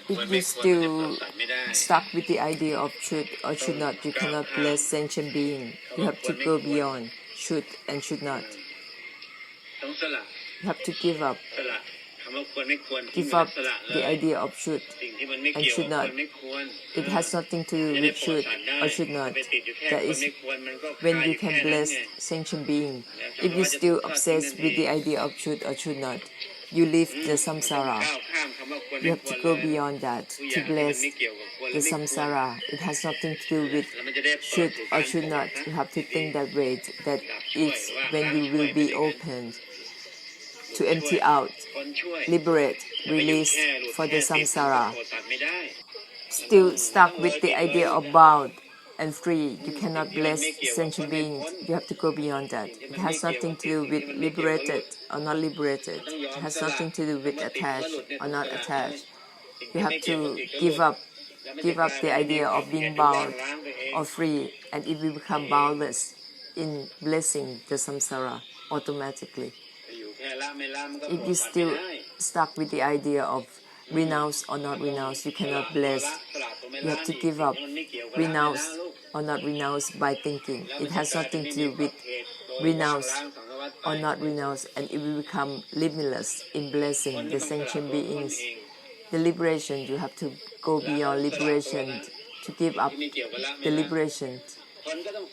If you still stuck with the idea of should or should not, you cannot bless sentient being. You have to go beyond should and should not. You have to give up the idea of should and should not. It has nothing to do with should or should not. That is when you can bless sentient being. If you still obsessed with the idea of should or should not, you live the samsara. You have to go beyond that to bless the samsara. It has nothing to do with should or should not. You have to think that way. That is when you will be open to empty out, liberate, release for the samsara. Still stuck with the idea of bound and free, you cannot bless sentient beings. You have to go beyond that. It has nothing to do with liberated or not liberated. It has nothing to do with attached or not attached. You have to give up the idea of being bound or free, and it will become boundless in blessing the samsara automatically. If you still stuck with the idea of renounce or not renounce, you cannot bless. You have to give up, renounce or not renounce by thinking. It has nothing to do with renounce or not renounce, and it will become limitless in blessing the sentient beings. The liberation, you have to go beyond liberation to give up the liberation.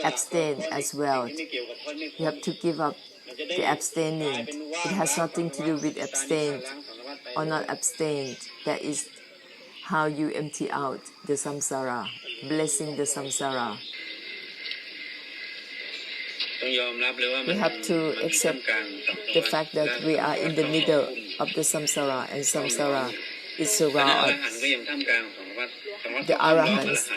Abstain as well. You have to give up the abstaining. It has nothing to do with abstain or not abstain. That is how you empty out the samsara, blessing the samsara. We have to accept the fact that we are in the middle of the samsara, and samsara is surrounded the arahants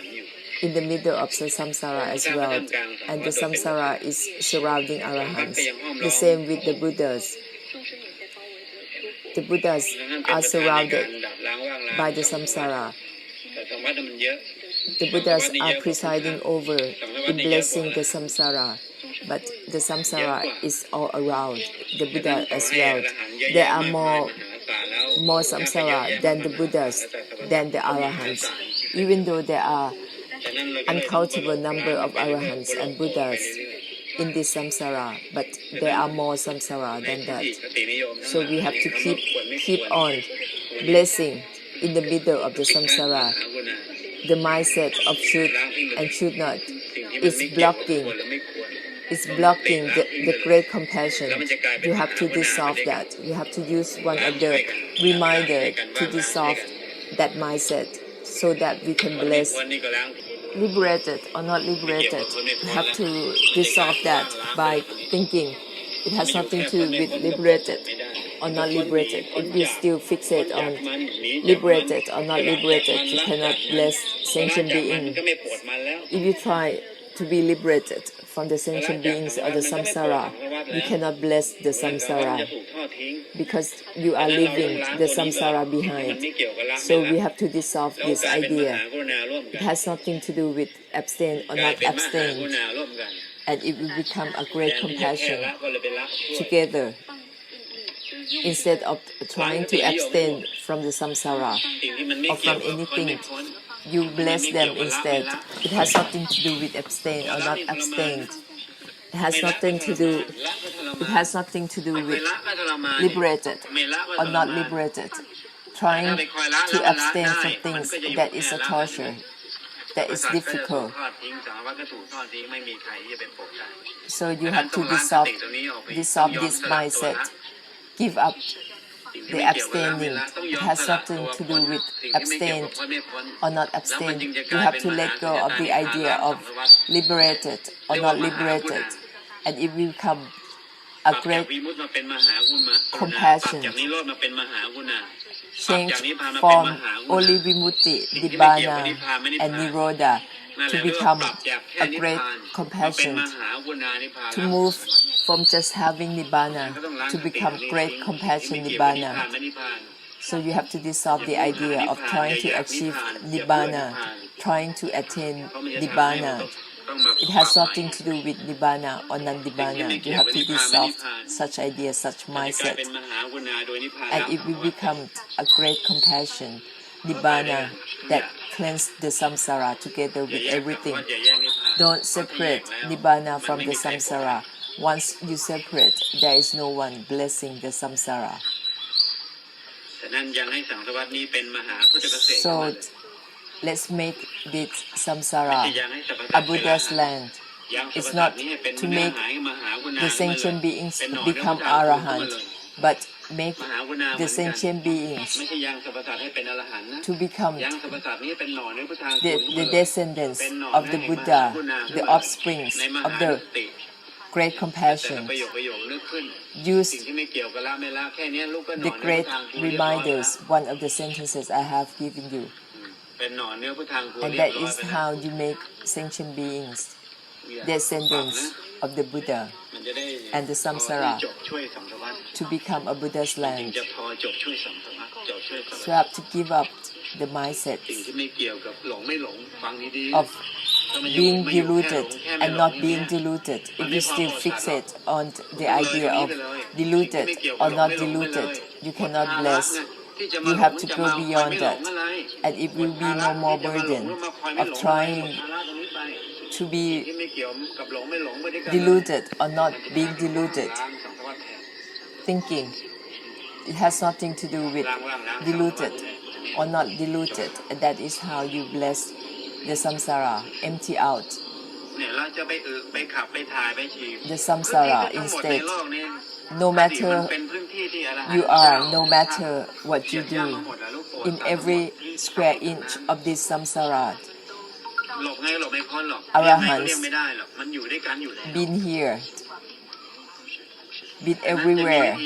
in the middle of the samsara as well, and the samsara is surrounding arahants. The same with the Buddhas. The Buddhas are surrounded by the samsara. The Buddhas are presiding over in blessing the samsara, but the samsara is all around the Buddha as well. There are more samsara than the Buddhas, than the arahants, even though there are uncountable number of arahants and Buddhas in this samsara, but there are more samsara than that. So we have to keep on blessing in the middle of the samsara. The mindset of should and should not is blocking the great compassion. You have to dissolve that. You have to use one of the reminder to dissolve that mindset so that we can bless. Liberated or not liberated, you have to dissolve that by thinking. It has nothing to do with liberated or not liberated. If you still fixate on liberated or not liberated, you cannot bless sentient beings. If you try to be liberated from the sentient beings or the samsara, you cannot bless the samsara because you are leaving the samsara behind. So we have to dissolve this idea. It has nothing to do with abstain or not abstain, and it will become a great compassion together. Instead of trying to abstain from the samsara or from anything, you bless them instead. It has nothing to do with abstain or not abstain. It has nothing to do with liberated or not liberated. Trying to abstain from things, that is a torture. That is difficult. So you have to dissolve this mindset. Give up the abstaining. It has nothing to do with abstain or not abstain. You have to let go of the idea of liberated or not liberated, and it will become a great compassion. Change from only vimutti, nibbana, and nirodha to become a great compassion. To move from just having nibbana to become great compassion nibbana. So you have to dissolve the idea of trying to achieve nibbana, trying to attain nibbana. It has nothing to do with nibbana or non-nibbana. You have to dissolve such ideas, such mindset, and it will become a great compassion. Nibbana that cleanse the samsara together with everything. Don't separate Nibbana from the samsara. Once you separate, there is no one blessing the samsara. So let's make this samsara a Buddha's land. It's not to make the sentient beings become arahant, but make the sentient beings to become the descendants of the Buddha, the offsprings of the great compassion. Use the great reminders, one of the sentences I have given you. And that is how you make sentient beings descendants of the Buddha and the samsara to become a Buddha's land. So you have to give up the mindset of being deluded and not being deluded. If you still fixate on the idea of deluded or not deluded, you cannot bless. You have to go beyond that, and it will be no more burden of trying to be deluded or not being deluded. Thinking, it has nothing to do with deluded or not deluded, and that is how you bless the samsara, empty out the samsara instead. No matter you are, no matter what you do, in every square inch of this samsara, arahants been here, been everywhere.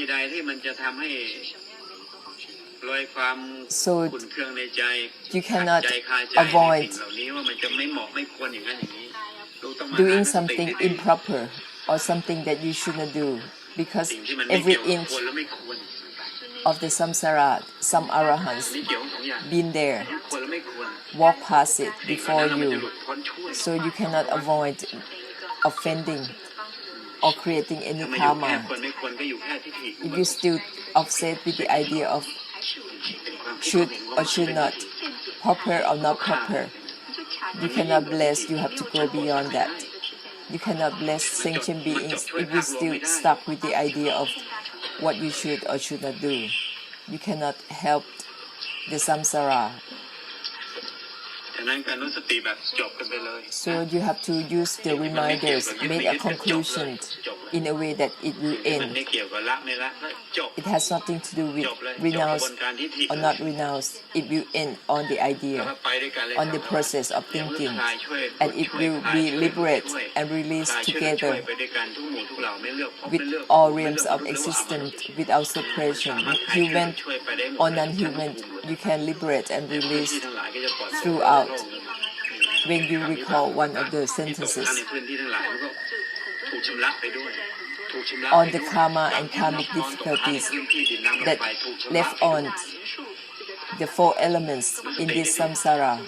So you cannot avoid doing something improper or something that you shouldn't do, because every inch of the samsara, some arahants been there, walk past it before you. So you cannot avoid offending or creating any karma. If you still upset with the idea of should or should not, proper or not proper, you cannot bless. You have to go beyond that. You cannot bless sentient beings if you still stuck with the idea of what you should or should not do. You cannot help the samsara. So you have to use the reminders, make a conclusion in a way that it will end. It has nothing to do with renounce or not renounce. It will end on the idea, on the process of thinking, and it will be liberated and released together with all realms of existence without separation. Human or non-human, you can liberate and release throughout. When you recall one of the sentences on the karma and karmic difficulties that left on the four elements in this samsara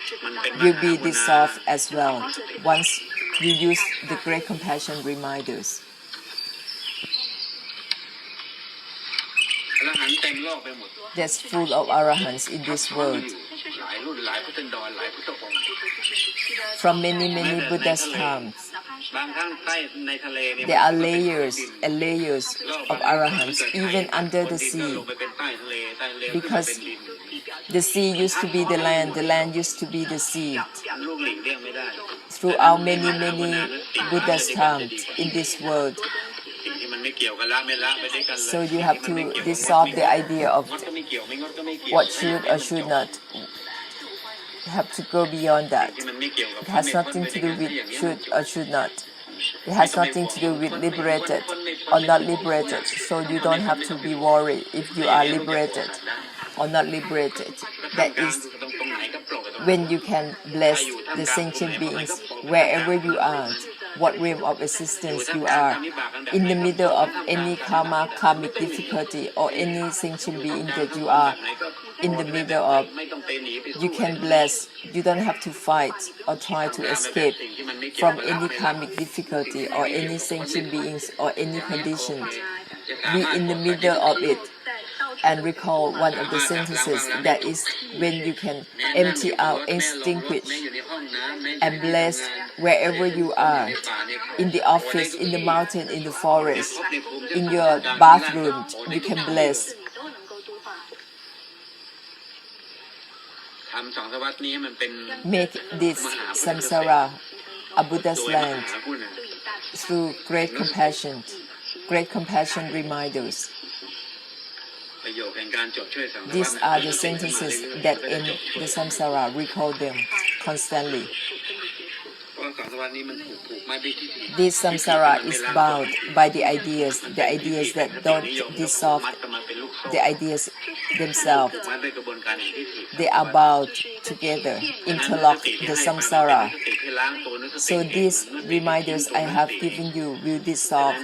will be dissolved as well once you use the great compassion reminders. That's full of arahants in this world. From many Buddha's times, there are layers and layers of arahants even under the sea, because the sea used to be the land used to be the sea. Throughout many Buddha's times in this world, so you have to dissolve the idea of what should or should not. You have to go beyond that. It has nothing to do with should or should not. It has nothing to do with liberated or not liberated. So you don't have to be worried if you are liberated or not liberated. That is when you can bless the sentient beings wherever you are, what realm of existence you are, in the middle of any karmic difficulty, or any sentient being that you are in the middle of, you can bless. You don't have to fight or try to escape from any karmic difficulty or any sentient beings or any conditions. Be in the middle of it and recall one of the sentences. That is when you can empty out, extinguish, and bless wherever you are, in the office, in the mountain, in the forest, in your bathroom, you can bless. Make this samsara a Buddha's land through great compassion. Great compassion reminders. These are the sentences that end the samsara. Recall them constantly. This samsara is bound by the ideas that don't dissolve, the ideas themselves. They are bound together, interlock the samsara. So these reminders I have given you will dissolve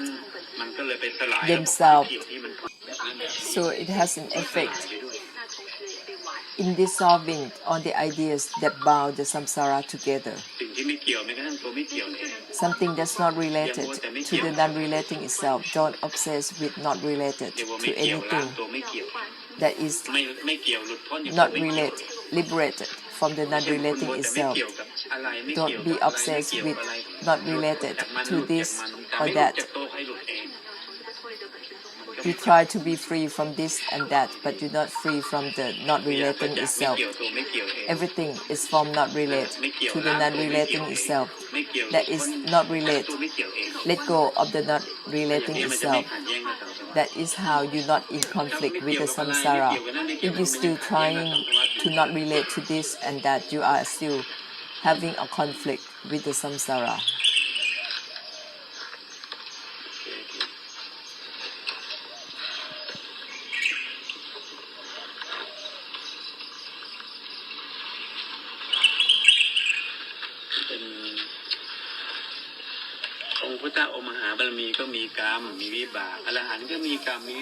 themselves. So it has an effect in dissolving all the ideas that bound the samsara together. Something that's not related to the non-relating itself. Don't obsess with not related to anything that is not related, liberated from the non-relating itself. Don't be obsessed with not related to this or that. You try to be free from this and that, but you're not free from the not relating itself. Everything is from not relate to the non-relating itself. That is not relate. Let go of the not relating itself. That is how you're not in conflict with the samsara. If you're still trying to not relate to this and that, you are still having a conflict with the samsara.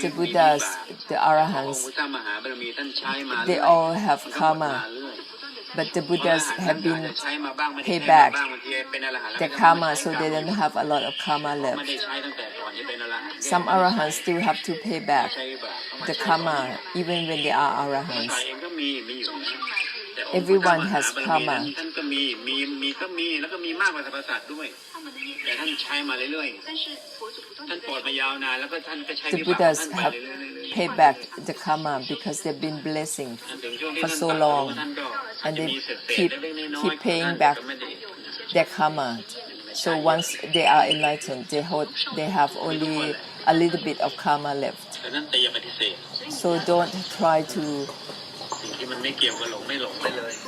The Buddhas, the Arahants, they all have karma, but the Buddhas have been paid back the karma, so they don't have a lot of karma left. Some Arahants still have to pay back the karma even when they are Arahants. Everyone has karma. The Buddhas have paid back the karma because they've been blessing for so long, and they keep paying back their karma. So once they are enlightened, they have only a little bit of karma left. So don't try to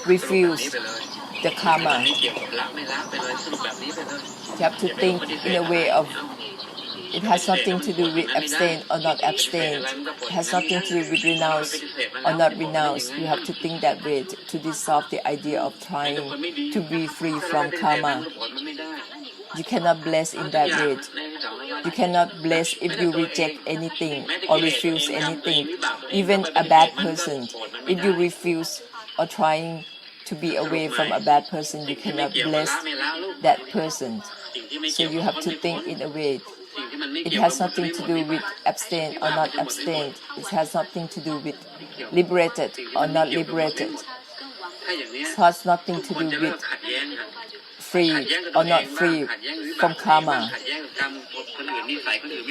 refuse the karma. You have to think in a way of, it has nothing to do with abstain or not abstain. It has nothing to do with renounce or not renounce. You have to think that way to dissolve the idea of trying to be free from karma. You cannot bless in that way. You cannot bless if you reject anything or refuse anything. Even a bad person, if you refuse or trying to be away from a bad person, you cannot bless that person. So you have to think in a way. It has nothing to do with abstain or not abstain. It has nothing to do with liberated or not liberated. It has nothing to do with free or not free from karma.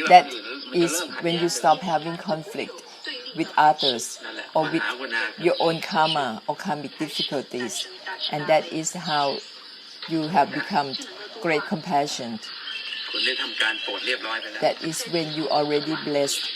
That is when you stop having conflict with others or with your own karma or karmic difficulties. And that is how you have become great compassion. That is when you already blessed